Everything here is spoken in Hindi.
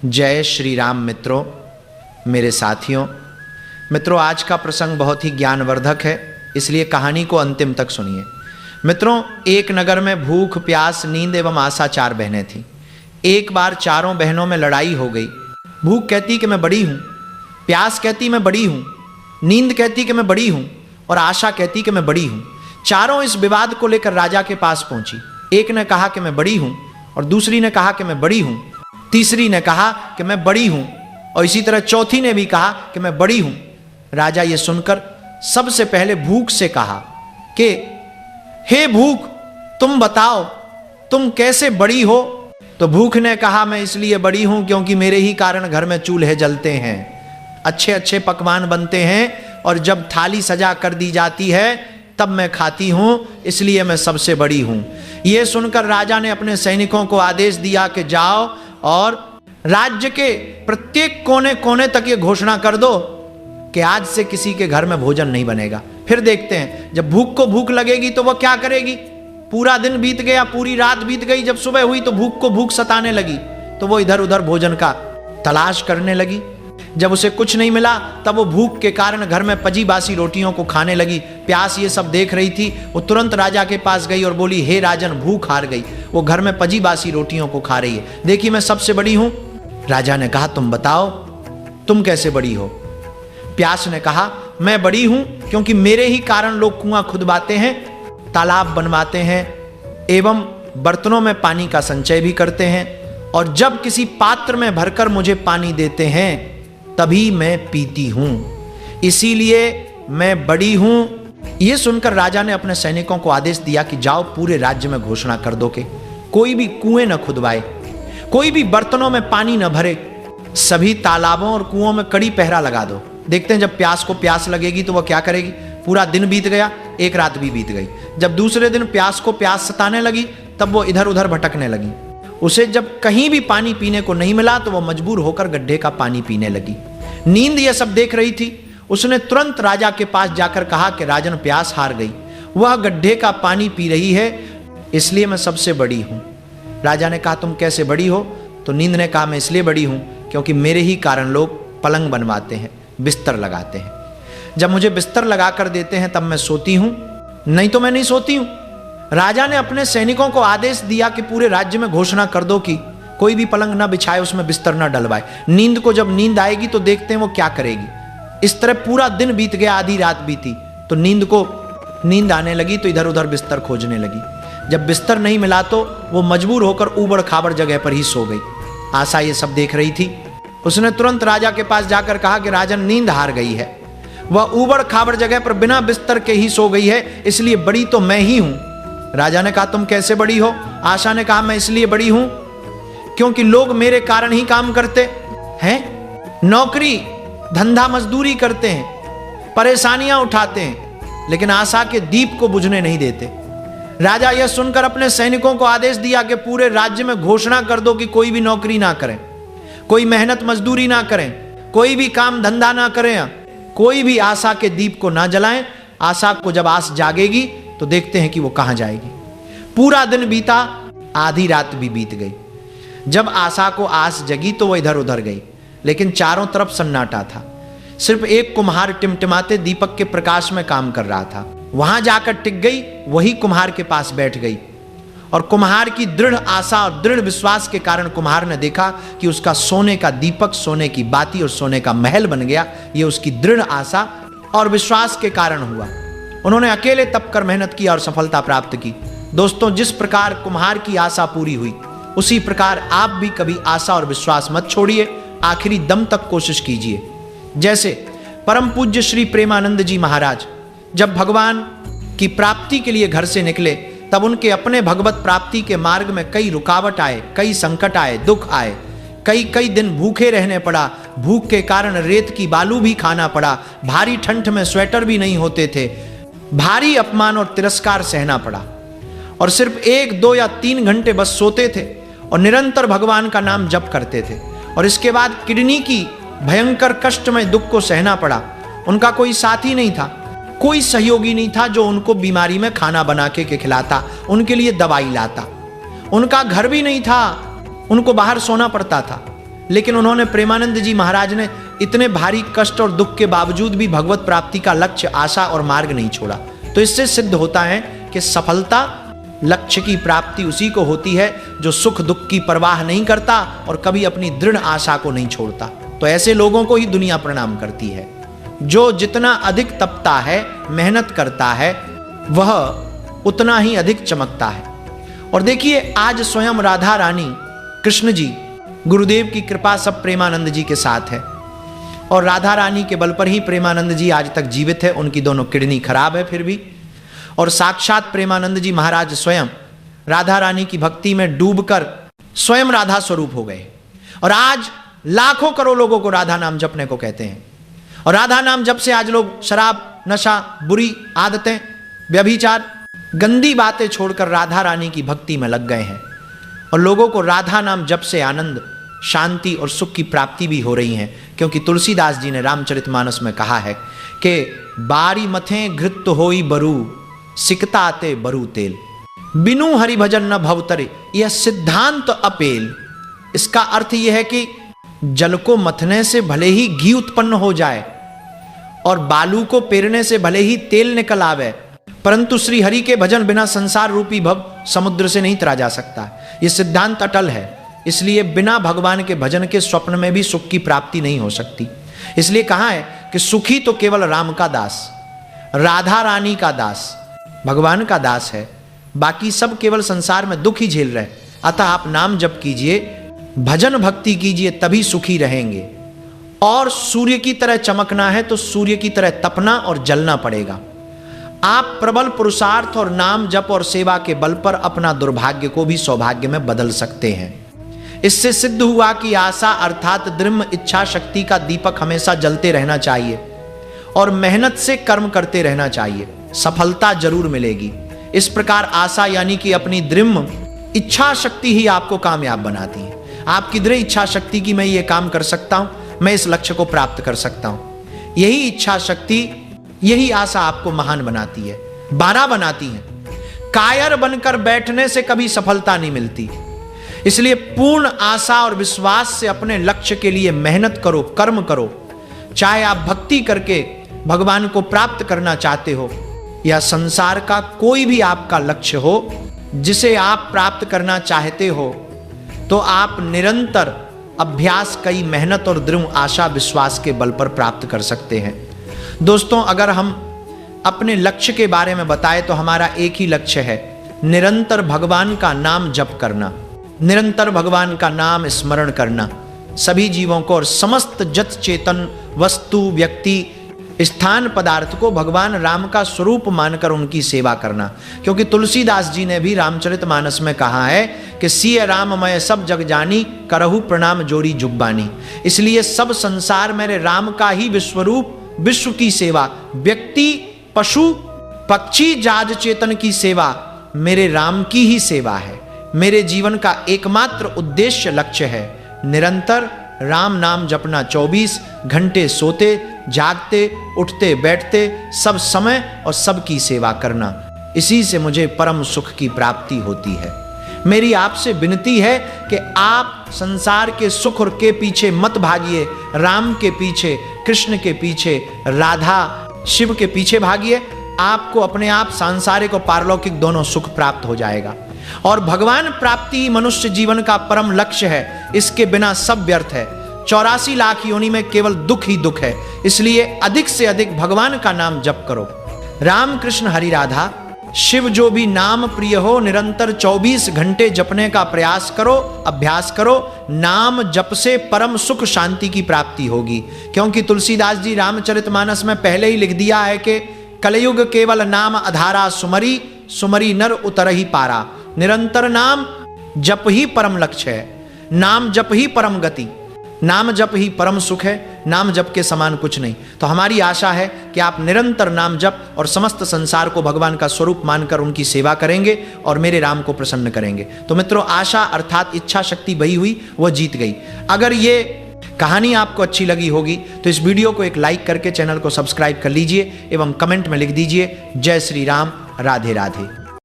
जय श्री राम मित्रों, मेरे साथियों। मित्रों, आज का प्रसंग बहुत ही ज्ञानवर्धक है, इसलिए कहानी को अंतिम तक सुनिए। मित्रों, एक नगर में भूख, प्यास, नींद एवं आशा 4 बहनें थीं। एक बार चारों बहनों में लड़ाई हो गई। भूख कहती कि मैं बड़ी हूँ, प्यास कहती मैं बड़ी हूँ, नींद कहती कि मैं बड़ी हूँ और आशा कहती कि मैं बड़ी हूँ। चारों इस विवाद को लेकर राजा के पास पहुंची। एक ने कहा कि मैं बड़ी हूँ और दूसरी ने कहा कि मैं बड़ी हूँ, तीसरी ने कहा कि मैं बड़ी हूं और इसी तरह चौथी ने भी कहा कि मैं बड़ी हूं। राजा ये सुनकर सबसे पहले भूख से कहा कि हे भूख, तुम बताओ तुम कैसे बड़ी हो। तो भूख ने कहा मैं इसलिए बड़ी हूं क्योंकि मेरे ही कारण घर में चूल्हे जलते हैं, अच्छे अच्छे पकवान बनते हैं और जब थाली सजा कर दी जाती है तब मैं खाती हूं, इसलिए मैं सबसे बड़ी हूं। यह सुनकर राजा ने अपने सैनिकों को आदेश दिया कि जाओ और राज्य के प्रत्येक कोने कोने तक ये घोषणा कर दो कि आज से किसी के घर में भोजन नहीं बनेगा। फिर देखते हैं, जब भूख को भूख लगेगी तो वह क्या करेगी। पूरा दिन बीत गया, पूरी रात बीत गई, जब सुबह हुई तो भूख को भूख सताने लगी, तो वो इधर उधर भोजन का तलाश करने लगी। जब उसे कुछ नहीं मिला तब वो भूख के कारण घर में पजी बासी रोटियों को खाने लगी। प्यास ये सब देख रही थी, वो तुरंत राजा के पास गई और बोली, हे राजन, भूख हार गई, वो घर में पजी बासी रोटियों को खा रही है, देखी मैं सबसे बड़ी हूं। राजा ने कहा तुम बताओ तुम कैसे बड़ी हो। प्यास ने कहा मैं बड़ी हूं क्योंकि मेरे ही कारण लोग कुआं खुदवाते हैं, तालाब बनवाते हैं एवं बर्तनों में पानी का संचय भी करते हैं, और जब किसी पात्र में भरकर मुझे पानी देते हैं तभी मैं पीती हूं, इसीलिए मैं बड़ी हूं। यह सुनकर राजा ने अपने सैनिकों को आदेश दिया कि जाओ पूरे राज्य में घोषणा कर दो कि कोई भी कुएं न खुदवाए, कोई भी बर्तनों में पानी न भरे, सभी तालाबों और कुओं में कड़ी पहरा लगा दो। देखते हैं जब प्यास को प्यास लगेगी तो वह क्या करेगी। पूरा दिन बीत गया, एक रात भी बीत गई। जब दूसरे दिन प्यास को प्यास सताने लगी तब वो इधर उधर भटकने लगी। उसे जब कहीं भी पानी पीने को नहीं मिला तो वह मजबूर होकर गड्ढे का पानी पीने लगी। नींद यह सब देख रही थी, उसने तुरंत राजा के पास जाकर कहा कि राजन, प्यास हार गई, वह गड्ढे का पानी पी रही है, इसलिए मैं सबसे बड़ी हूं। राजा ने कहा तुम कैसे बड़ी हो। तो नींद ने कहा मैं इसलिए बड़ी हूं क्योंकि मेरे ही कारण लोग पलंग बनवाते हैं, बिस्तर लगाते हैं, जब मुझे बिस्तर लगा कर देते हैं तब मैं सोती हूं, नहीं तो मैं नहीं सोती हूं। राजा ने अपने सैनिकों को आदेश दिया कि पूरे राज्य में घोषणा कर दो कि कोई भी पलंग ना बिछाए, उसमें बिस्तर ना डलवाए। नींद को जब नींद आएगी तो देखते हैं वो क्या करेगी। इस तरह पूरा दिन बीत गया, आधी रात बीती, तो नींद आने लगी तो इधर उधर बिस्तर खोजने लगी। जब बिस्तर नहीं मिला तो वो मजबूर होकर ऊबड़ खाबड़ जगह पर ही सो गई। आशा ये सब देख रही थी, उसने तुरंत राजा के पास जाकर कहा कि राजन, नींद हार गई है, वह ऊबड़ खाबड़ जगह पर बिना बिस्तर के ही सो गई है, इसलिए बड़ी तो मैं ही हूं। राजा ने कहा तुम कैसे बड़ी हो। आशा ने कहा मैं इसलिए बड़ी हूं क्योंकि लोग मेरे कारण ही काम करते हैं, नौकरी धंधा मजदूरी करते हैं, परेशानियां उठाते हैं, लेकिन आशा के दीप को बुझने नहीं देते। राजा यह सुनकर अपने सैनिकों को आदेश दिया कि पूरे राज्य में घोषणा कर दो कि कोई भी नौकरी ना करें, कोई मेहनत मजदूरी ना करें, कोई भी काम धंधा ना करें, कोई भी आशा के दीप को ना जलाएं। आशा को जब आस जागेगी तो देखते हैं कि वो कहां जाएगी। पूरा दिन बीता, आधी रात भी बीत गई। जब आशा को आस जगी तो वह इधर उधर गई, लेकिन चारों तरफ सन्नाटा था। सिर्फ एक कुम्हार टिमटिमाते दीपक के प्रकाश में काम कर रहा था। वहां जाकर टिक गई, वही कुम्हार के पास बैठ गई और कुम्हार की दृढ़ आशा और दृढ़ विश्वास के कारण कुम्हार ने देखा कि उसका सोने का दीपक, सोने की बाती और सोने का महल बन गया। यह उसकी दृढ़ आशा और विश्वास के कारण हुआ। उन्होंने अकेले तप कर मेहनत की और सफलता प्राप्त की। दोस्तों, जिस प्रकार कुम्हार की आशा पूरी हुई, उसी प्रकार आप भी कभी आशा और विश्वास मत छोड़िए, आखिरी दम तक कोशिश कीजिए। जैसे परम पूज्य श्री प्रेमानंद जी महाराज जब भगवान की प्राप्ति के लिए घर से निकले तब उनके अपने भगवत प्राप्ति के मार्ग में कई रुकावट आए, कई संकट आए, दुख आए, कई दिन भूखे रहने पड़ा। भूख के कारण रेत की बालू भी खाना पड़ा, भारी ठंड में स्वेटर भी नहीं होते थे, भारी अपमान और तिरस्कार सहना पड़ा, और सिर्फ 1, 2 या 3 घंटे बस सोते थे और निरंतर भगवान का नाम जप करते थे। और इसके बाद किडनी की भयंकर कष्टमय दुख को सहना पड़ा। उनका कोई साथी नहीं था, कोई सहयोगी नहीं था जो उनको बीमारी में खाना बना के खिलाता, उनके लिए दवाई लाता। उनका घर भी नहीं था, उनको बाहर सोना पड़ता था। लेकिन उन्होंने, प्रेमानंद जी महाराज ने इतने भारी कष्ट और दुख के बावजूद भी भगवत प्राप्ति का लक्ष्य, आशा और मार्ग नहीं छोड़ा। तो इससे सिद्ध होता है कि सफलता, लक्ष्य की प्राप्ति उसी को होती है जो सुख दुख की परवाह नहीं करता और कभी अपनी दृढ़ आशा को नहीं छोड़ता। तो ऐसे लोगों को ही दुनिया प्रणाम करती है। जो जितना अधिक तपता है, मेहनत करता है, वह उतना ही अधिक चमकता है। और देखिए, आज स्वयं राधा रानी, कृष्ण जी, गुरुदेव की कृपा सब प्रेमानंद जी के साथ है। और राधा रानी के बल पर ही प्रेमानंद जी आज तक जीवित है। उनकी दोनों किडनी खराब है फिर भी। और साक्षात प्रेमानंद जी महाराज स्वयं राधा रानी की भक्ति में डूबकर स्वयं राधा स्वरूप हो गए। और आज लाखों करोड़ लोगों को राधा नाम जपने को कहते हैं। और राधा नाम जप से आज लोग शराब, नशा, बुरी आदतें, व्यभिचार, गंदी बातें छोड़कर राधा रानी की भक्ति में लग गए हैं। और लोगों को राधा नाम जप से आनंद, शांति और सुख की प्राप्ति भी हो रही है। क्योंकि तुलसीदास जी ने रामचरितमानस में कहा है कि बारी मथे घृत होई बरू, सिकताते बरू तेल, बिनु हरि भजन न भवतरे, यह सिद्धांत अपेल। इसका अर्थ यह है कि जल को मथने से भले ही घी उत्पन्न हो जाए और बालू को पेरने से भले ही तेल निकल आवे, परंतु श्री हरि के भजन बिना संसार रूपी भव समुद्र से नहीं तरा जा सकता। यह सिद्धांत अटल है। इसलिए बिना भगवान के भजन के स्वप्न में भी सुख की प्राप्ति नहीं हो सकती। इसलिए कहा है कि सुखी तो केवल राम का दास, राधा रानी का दास, भगवान का दास है। बाकी सब केवल संसार में दुख ही झेल रहे। अतः आप नाम जप कीजिए, भजन भक्ति कीजिए, तभी सुखी रहेंगे। और सूर्य की तरह चमकना है तो सूर्य की तरह तपना और जलना पड़ेगा। आप प्रबल पुरुषार्थ और नाम जप और सेवा के बल पर अपना दुर्भाग्य को भी सौभाग्य में बदल सकते हैं। इससे सिद्ध हुआ कि आशा अर्थात दृढ़ इच्छा शक्ति का दीपक हमेशा जलते रहना चाहिए और मेहनत से कर्म करते रहना चाहिए। सफलता जरूर मिलेगी। इस प्रकार आशा यानी कि अपनी दृढ़ इच्छा शक्ति ही आपको कामयाब बनाती है। आपकी दृढ़ इच्छा शक्ति की मैं ये काम कर सकता हूं, मैं इस लक्ष्य को प्राप्त कर सकता हूं। यही इच्छा शक्ति, यही आशा आपको महान बनाती है, बाना बनाती है। कायर बनकर बैठने से कभी सफलता नहीं मिलती। इसलिए पूर्ण आशा और विश्वास से अपने लक्ष्य के लिए मेहनत करो, कर्म करो। चाहे आप भक्ति करके भगवान को प्राप्त करना चाहते हो या संसार का कोई भी आपका लक्ष्य हो जिसे आप प्राप्त करना चाहते हो, तो आप निरंतर अभ्यास, कई मेहनत और दृढ़ आशा विश्वास के बल पर प्राप्त कर सकते हैं। दोस्तों, अगर हम अपने लक्ष्य के बारे में बताएं तो हमारा एक ही लक्ष्य है, निरंतर भगवान का नाम जप करना, निरंतर भगवान का नाम स्मरण करना। सभी जीवों को और समस्त जत चेतन वस्तु, व्यक्ति, स्थान, पदार्थ को भगवान राम का स्वरूप मानकर उनकी सेवा करना। क्योंकि तुलसीदास जी ने भी रामचरितमानस में कहा है कि सिय राममय सब जग जानी, करहु प्रणाम जोरी जुगबानी। इसलिए सब संसार मेरे राम का ही विश्वरूप, विश्व की सेवा, व्यक्ति, पशु, पक्षी, जाज चेतन की सेवा मेरे राम की ही सेवा है। मेरे जीवन का एकमात्र उद्देश्य, लक्ष्य है निरंतर राम नाम जपना। 24 घंटे सोते जागते, उठते बैठते, सब समय और सबकी सेवा करना। इसी से मुझे परम सुख की प्राप्ति होती है। मेरी आपसे विनती है कि आप संसार के सुख के पीछे मत भागिए, राम के पीछे, कृष्ण के पीछे, राधा शिव के पीछे भागिए। आपको अपने आप सांसारिक और पारलौकिक दोनों सुख प्राप्त हो जाएगा। और भगवान प्राप्ति ही मनुष्य जीवन का परम लक्ष्य है। इसके बिना सब व्यर्थ है। 84 लाख योनि में केवल दुख ही दुख है। इसलिए अधिक से अधिक भगवान का नाम जप करो। राम कृष्ण हरि राधा शिव जो भी नाम प्रिय हो, निरंतर 24 घंटे जपने का प्रयास करो, अभ्यास करो। नाम जप से परम सुख शांति की प्राप्ति होगी। क्योंकि तुलसीदास जी रामचरितमानस में पहले ही लिख दिया है कि कलयुग केवल नाम आधारा, सुमरी सुमरी नर उतरहि पारा। निरंतर नाम जप ही परम लक्ष्य है। नाम जप ही परम गति, नाम जप ही परम सुख है। नाम जप के समान कुछ नहीं। तो हमारी आशा है कि आप निरंतर नाम जप और समस्त संसार को भगवान का स्वरूप मानकर उनकी सेवा करेंगे और मेरे राम को प्रसन्न करेंगे। तो मित्रों, आशा अर्थात इच्छा शक्ति बही हुई, वह जीत गई। अगर ये कहानी आपको अच्छी लगी होगी तो इस वीडियो को एक लाइक करके चैनल को सब्सक्राइब कर लीजिए एवं कमेंट में लिख दीजिए जय श्री राम, राधे राधे।